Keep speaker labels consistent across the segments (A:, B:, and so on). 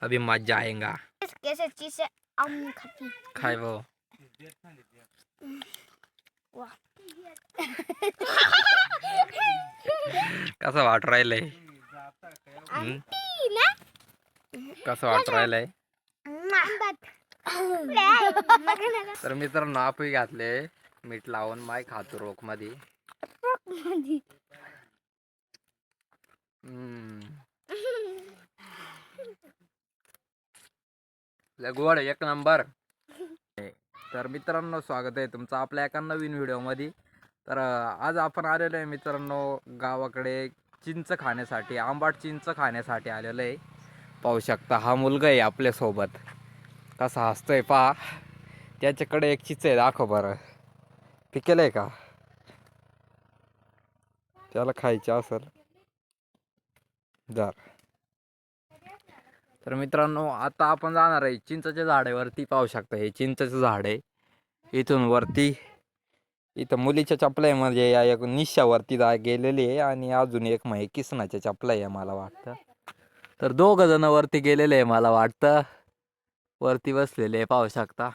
A: अभी मजा आएगा।
B: कैसे चीज
A: खाए वो कसं वाट राहिलंय कसं वाट राहिलंय तर मित्रांनो आपही घातले मीठ लावून माय खातो रोक मध्ये गोड एक नंबर। तर मित्रांनो स्वागत आहे तुमचं आपल्या एका नवीन व्हिडिओ मध्ये। तर आज आपण आलेलो आहे मित्रांनो गावाकडे चिंच खाण्यासाठी, आंबाट चिंच खाण्यासाठी आलेलो आहे। पाहू शकता हा मुलगा आहे आपल्या सोबत कसा हसतोय पहा। त्याच्याकडे एक चिंच आहे, दाखव बरं पिकेल आहे का, त्याला खायचं असेल जर। तर मित्रांनो आता आपण जाणार आहे चिंचेच्या झाडावरती। पाहू शकता हे चिंचेचं झाड आहे। इथून वरती इथं मुलीच्या चपला म्हणजे या एक निशावरती गेलेली आहे आणि अजून एक माही किसनाच्या चपला आहे मला वाटतं। तर दोघ जण वरती गेलेले आहे मला वाटतं, वरती बसलेले आहे पाहू शकता।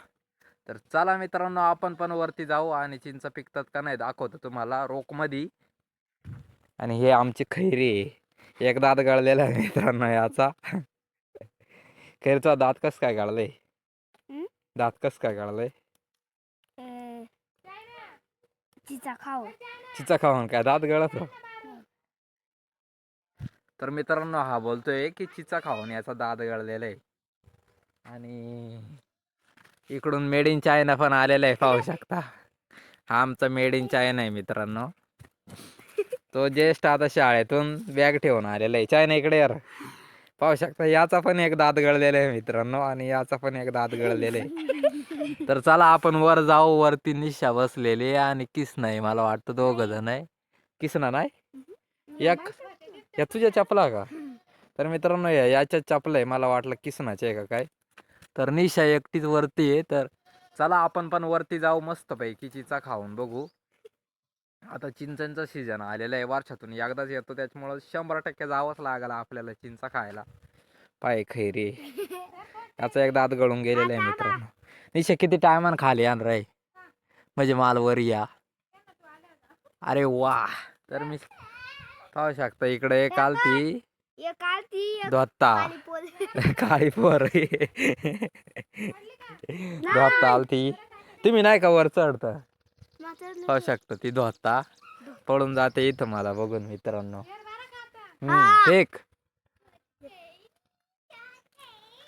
A: तर चला मित्रांनो आपण पण वरती जाऊ आणि चिंच पिकतात का नाही दाखवतो तुम्हाला रोक मध्ये। आणि हे आमचे खैरे एक दात गळलेला आहे मित्रांनो याचा। खैरचा दात कस काय गाळलंय, दात कस काय गाळलंय, चिचा खाऊन काय दात गळत। तर मित्रांनो हा बोलतोय की चिचा खाऊन याचा दात गळलेला आहे। आणि इकडून मेड इन चायना पण आलेला आहे पाहू शकता। हा आमचा मेड इन चायना आहे मित्रांनो। तो ज्येष्ठ आता शाळेतून बॅग ठेवून आलेला आहे। चायना इकडे यार, पाहू शकता याचा पण एक दात गळलेला आहे मित्रांनो आणि याचा पण एक दात गळलेला आहे। तर चला आपण वर जाऊ। वरती निशा बसलेली आणि किसना आहे मला वाटतं, दोघ जण आहे। किसना नाही एक या तुझ्या चपला का। तर मित्रांनो याच्या चपला आहे, मला वाटलं किसनाचे आहे का काय। तर निशा एकटीच वरती आहे। तर चला आपण पण वरती जाऊ, मस्त पैकी चिंचा खाऊन बघू। आता चिंचांचा सीजन आलेला आहे, वर्षातून एकदाच येतो, त्याच्यामुळं 100% जावंच लागलं आपल्याला चिंचा खायला। पाय खैरे याचा एक दात गळून गेलेला आहे मित्रांनो। निशा किती टायमान खाली आण रे म्हणजे मालवर या। अरे वा, तर मी पाहू शकता इकडे कालती धोत्ता काळी पोर धोत्ता आलती। तुम्ही नाही का वर चढता, पाहू शकता ती धोत्ता पळून जाते इथं मला बघून मित्रांनो। ठीक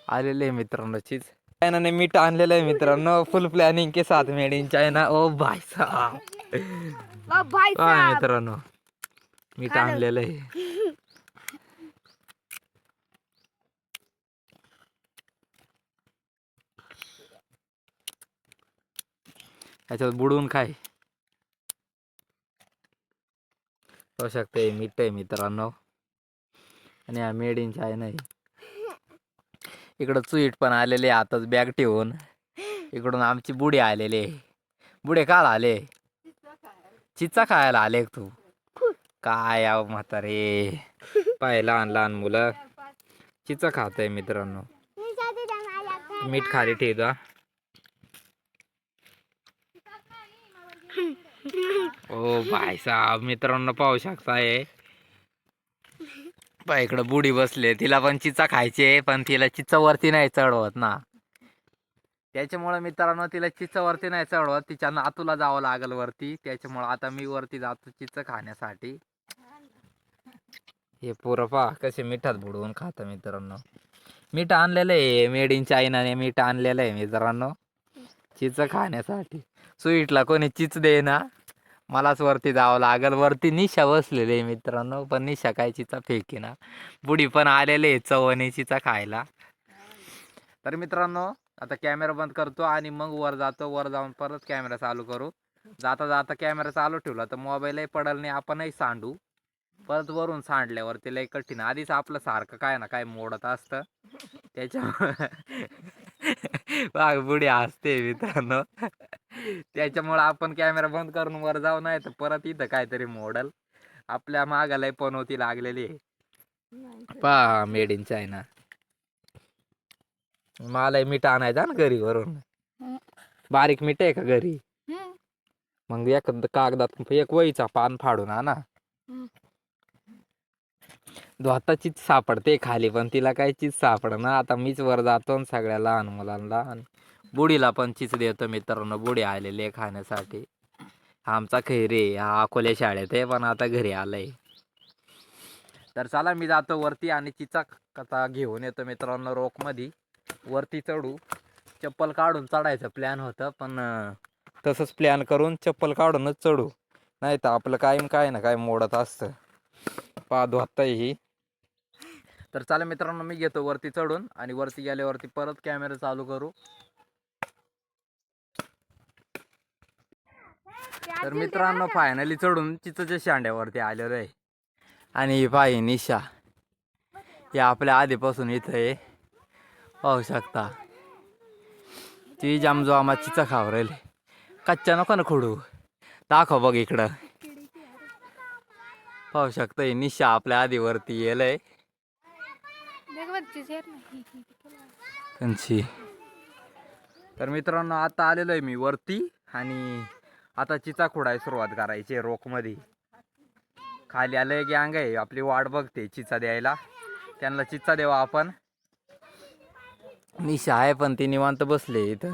A: आलेले मित्रांनो चीज चायना ने मीठ आणलेलं आहे मित्रांनो, फुल प्लॅनिंग के साथ मेड इन चायना। ओ भाई साहब मित्रांनो मीठ आणलेलं आहे। याच्यात बुडवून खाय, पाहू शकता हे मीठ आहे मित्रांनो आणि हा मेड इन चायना आहे। इकडं चुईट पण आलेले आताच बॅग ठेवून। इकडून आमची बुडी आलेले, बुडे काल आले, चिचा खायला आले तू काय याव म्हातारे। पाय लहान लहान मुलं चिचा खात मित्रांनो, मीठ खाली ठेवा। ओ भाई साहब मित्रांनो पाहू शकताय पाय इकडं बुडी बसले, तिला पण चिचा खायचे पण तिला चिचा वरती नाही चढवत ना, त्याच्यामुळे मित्रांनो तिला चिचा वरती नाही चढवत, तिच्या नातूला जावं लागल वरती। त्याच्यामुळे आता मी वरती जातो चिचा खाण्यासाठी। हे पोरं पहा कसे मिठात बुडवून खात मित्रांनो। मीठ आणलेलं आहे मेड इन चायनाने, मीठ आणलेलं आहे मित्रांनो चिचा खाण्यासाठी। स्वीटला कोणी चिच दे ना, मलाच वरती जावं लागल। वरती निशा बसलेली आहे मित्रांनो, पण निशा काय चिचा फेके ना। बुडी पण आलेले आहे चवणी चिचा खायला। तर मित्रांनो आता कॅमेरा बंद करतो आणि मग वर जातो, वर जाऊन परत कॅमेरा चालू करू। जाता जाता कॅमेरा चालू ठेवला तर मोबाईलही पडल नाही, आपणही सांडू। परत वरून सांडल्यावरती लय कठीण, आधीच आपलं सारखं काय ना काय मोडत असतं त्याच्यामुळे वाघ बुडी हसते मित्रांनो। त्याच्यामुळे आपण कॅमेरा बंद करून वर जाऊ, नाही तर परत इथं काहीतरी मोडल। आपल्या मागाला पण होती लागलेली आहे पा मेड इन चायना. मला मीठ आणायचा ना घरी वरून. बारीक मीठ आहे का घरी? मग एक कागदात एक वहीचा पान फाडून आणा. आता चीज सापडते खाली पण तिला काही चीज सापडना. आता मीच वर जातो सगळ्या लहान मुलांना बुडीला पण चीज देतो मित्रांनो. बुडी आलेली खाण्यासाठी. आमचा खैरे हा अकोल्या शाळेत आहे पण आता घरी आलाय. तर चला मी जातो वरती आणि चिचा कथा घेऊन येतो मित्रांनो. रोक मध्ये वरती चढू. चप्पल काढून चढायचं प्लॅन होतं पण तसंच प्लॅन करून चप्पल काढूनच चढू. नाही तर आपलं कायम काय ना काय मोडत असतं. पाहतो आत्ता ही. तर चला मित्रांनो मी घेतो वरती चढून आणि वरती गेल्यावरती परत कॅमेरा चालू करू. तर मित्रांनो फायनली चढून चिचच्या शांड्यावरती आलेलो आहे. आणि पाही निशा हे आपल्या आधीपासून इथं आहे. पाहू शकता ती जामजो आम्हा चिचा खावर राहिली. कच्च्या नको ना खोडू. दाखव बघ इकडं. पाहू शकता ही निशा आपल्या आधीवरती येलय. कंची. तर मित्रांनो आता आलेलो आहे मी वरती आणि आता चिचा खोडायला सुरुवात करायची रोक मध्ये. खाली आलंय गँग आहे आपली वाट बघते चिचा द्यायला. त्यांना चिचा देवा आपण. निशा आहे पण ती निवांत बसले इथं.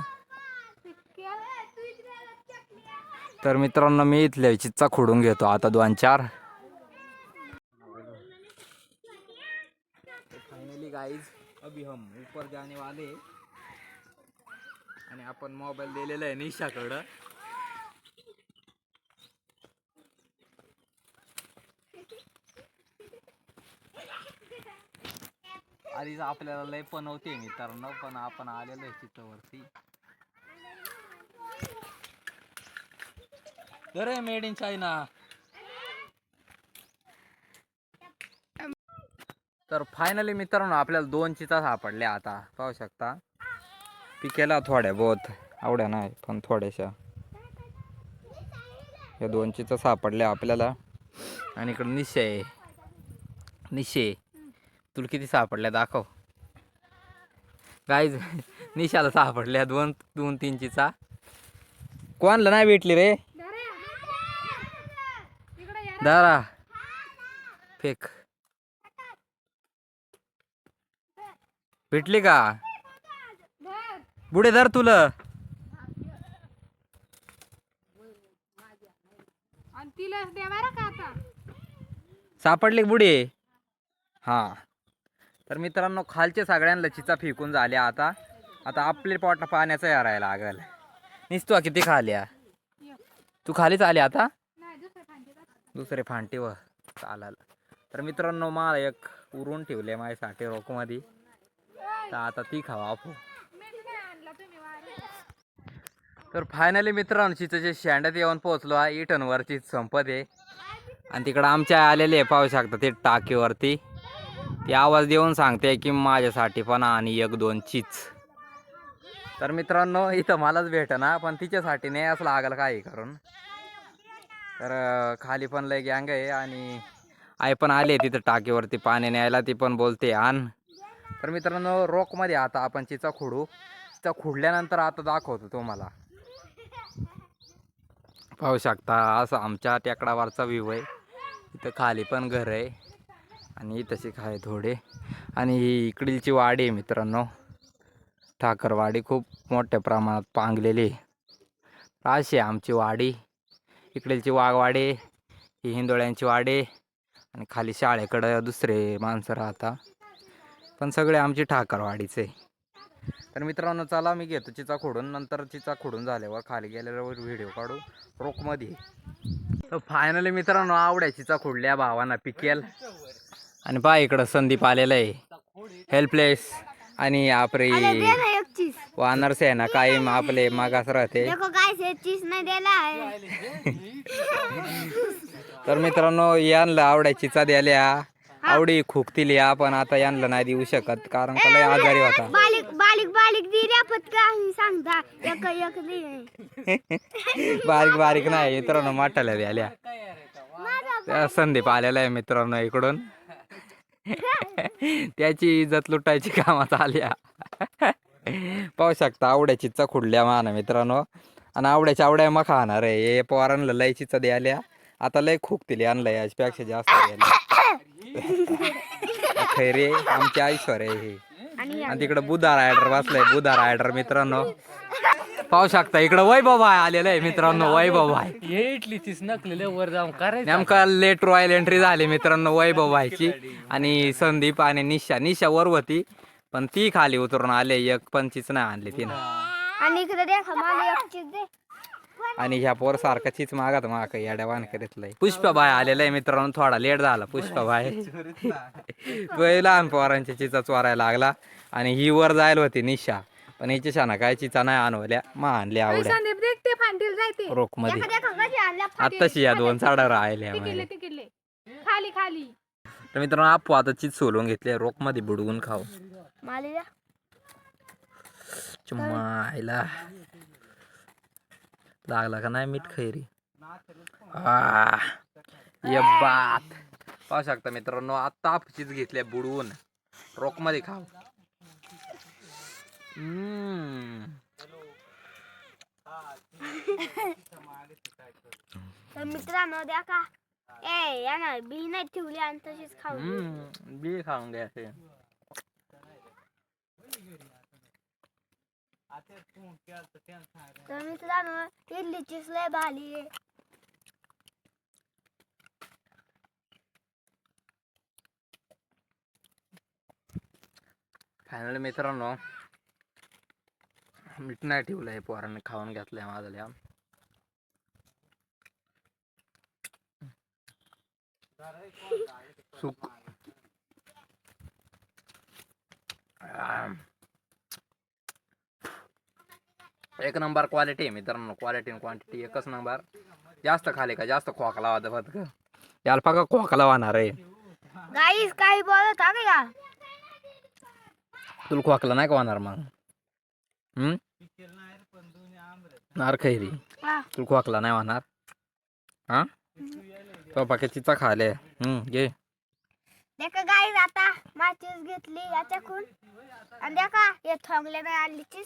A: तर मित्रांनो मी इथले चिचा खोडून घेतो आता 2-4. फाइनली गाइस अभी हम ऊपर जाने वाले आणि आपण मोबाईल दिलेला आहे निशाकडं. आधीच आपल्याला लय पण होते मित्रांनो पण आपण आलेलो आहे चितावरती. अरे मेड इन चायना. तर फायनली मित्रांनो आपल्याला 2 चिता सापडल्या आता. पाहू शकता पिकेला थोड्या बहुत आवड्या नाही पण थोड्याशा या 2 चिता सापडल्या आपल्याला. आणि इकडे निशे आहे. निशे तुला किती सापडल्या दाखव. गाईज निशाला सापडल्या 2-3 चिचा. कोणाला नाही भेटली रे. दारा फेक भेटली का बुडे धर तुला. सापडले बुडे. हा तर मित्रांनो खालचे सगळ्यांना चिचा फेकून झाल्या आता. आता आपले पोटा पाण्याचं यारायला लागल. निसतो किती खाल्या तू खालीच आले आता. दुसरे फांटीवर चालाल. तर मित्रांनो मला एक उरून ठेवले माझ्यासाठी रोक मध्ये. तर आता ती खावा आपण. तर फायनली मित्रांनो चिचाच्या शेंड्यात येऊन पोहोचलो आहे. इटनवरची संपत आहे आणि तिकडं आमच्या आलेले पाहू शकता ते टाकीवरती. ती आवाज देऊन सांगते की माझ्यासाठी पण आणि 1-2 चीज. तर मित्रांनो इथं मलाच भेटना पण तिच्यासाठी नाही असं लागल काही करून. तर खाली पण लय गँग आहे आणि आई पण आली तिथं टाकीवरती पाणी न्यायला. ती पण बोलते आण. तर मित्रांनो रोक मध्ये आता आपण चिचा खोडू. चिचा खोडल्यानंतर आता दाखवतो तुम्हाला. पाहू शकता असं आमच्या टेकडावरचा व्ह्यू आहे. इथं खाली पण घर आहे आणि तशी काय थोडे. आणि ही इकडीलची वाडी आहे मित्रांनो. ठाकरवाडी खूप मोठ्या प्रमाणात पांगलेली. अशी आमची वाडी. इकडीलची वाघवाडी. ही हिंदोळ्यांची वाडी आणि खाली शाळेकडं दुसरे माणसं राहता पण सगळे आमची ठाकरवाडीचे. तर मित्रांनो चला मी घेतो चिचा खोडून. नंतर चिचा खोडून झाल्यावर खाली गेल्यावर व्हिडिओ काढू रोक मध्ये. तर फायनली मित्रांनो आवड्या चिचा खोडल्या भावांना पिकेल. आणि पहा इकडं संदीप आलेला आहे हेल्पलेस. आणि आपले वानर सेना कायम आपले मागास राहते. तर मित्रांनो यांना आवड्या चिचा द्याल्या. आवडी खोकतील या पण आता यांना नाही देऊ शकत कारण का लय आजारी होता. बारीक बारीक नाही मित्रांनो मोठाल्या द्याल्या. त्या संदीप आलेला आहे मित्रांनो इकडून. त्याची इज्जत लुटायची कामात आल्या. पाहू शकता आवड्याची चखुडल्या मान मित्रांनो. आणि आवड्या मग खाणार आहे हे पोरांना लय चिचा द्यायला. आता लय खूप आणलं याच्यापेक्षा जास्त द्यायला. खैरे आमची ऐश्वर्य आहे हे. आणि तिकडे बुधा रायडर बसलाय. बुधा रायडर मित्रांनो पाहू शकता इकडे वैभव भाई आलेलं आहे मित्रांनो. वैभव भाई
B: हे इटलीचीच नकलेले वर जाऊन करायचं.
A: नेमका लेट रॉयल एंट्री झाली मित्रांनो वैभव भाईची. आणि संदीप आणि निशा वर होती पण ती खाली उतरून आले. 1.25 नाही आणली तिनं. आणि ह्या पोर सारखा चीच मागत माग याड्या वान करीतलंय. पुष्पाबाई आलेला आहे मित्रांनो. थोडा लेट झाला पुष्पाबाई. तो लहान पोरांच्या चिचा चोरायला लागला. आणि ही वर जायला होती निशा पण हिची शाना काय चिचा नाही आणवल्या मग आणली आवड्या रोख मध्ये. आत्ताशी या 2 चाडा राहिल्या
C: खाली खाली.
A: तर मित्रांनो आपू आता चीज सोलून घेतले रोख मध्ये बुडवून खाऊ. चुम्मायला लागला का नाही मीठ खैरी. ये बात पाहू शकता मित्रांनो. आता आपचीच घेतल्या बुडवून रोख मध्ये खाऊ.
C: मित्रांनो द्या का या ना बी नाही ठेवली आणि तशीच खाऊ.
A: बी खाऊन घ्या.
C: तर मित्रांनो इडलीचीच लय भारी आहे.
A: फायनली मित्रांनो मीठ नाही ठेवलंय पोरांनी खाऊन घेतलंय माझ्या. सुक एक नंबर क्वालिटी आहे मित्रांनो. क्वालिटी आणि क्वांटिटी एकच नंबर. जास्त खाले का जास्त खोकला वाजत का याला पका खोकला वाहणार आहे.
C: गाईस काही बोलत आहे का
A: तुला खोकला नाही का होणार मग. नार खैरी तुला खोकला नाही होणार. हा तो पाक्याचीचा खाले. घे
C: देखा गाईस आता माचीस घेतली याच्याकून आणि देखा हे थोंगले नाही आणली चीज.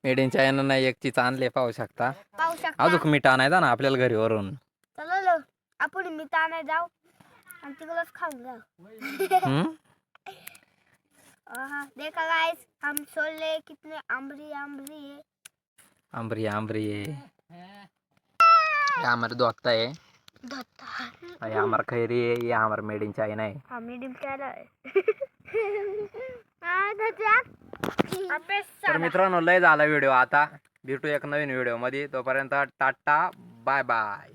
A: मेड इन चायना नाही एक चीज आणले पाहू शकता.
C: पाहू
A: अजून मीठ आणायचा ना आपल्याला घरी वरून.
C: चलो आपण मीठ आणाय जाऊ आणि तिकडच खाऊन जाऊ. देखा गाइस हम छोले कितने आंबरी है.
A: आंबरी है. ये हमारे दोस्त है. ये हमारा खैरी है. ये हमारा मेड इन चाइना है.
C: मेड इन चाइना है.
A: तर मित्रांनो लय झाला व्हिडिओ. आता भेटू एक नवीन व्हिडिओ मध्ये. तोपर्यंत टाटा बाय बाय.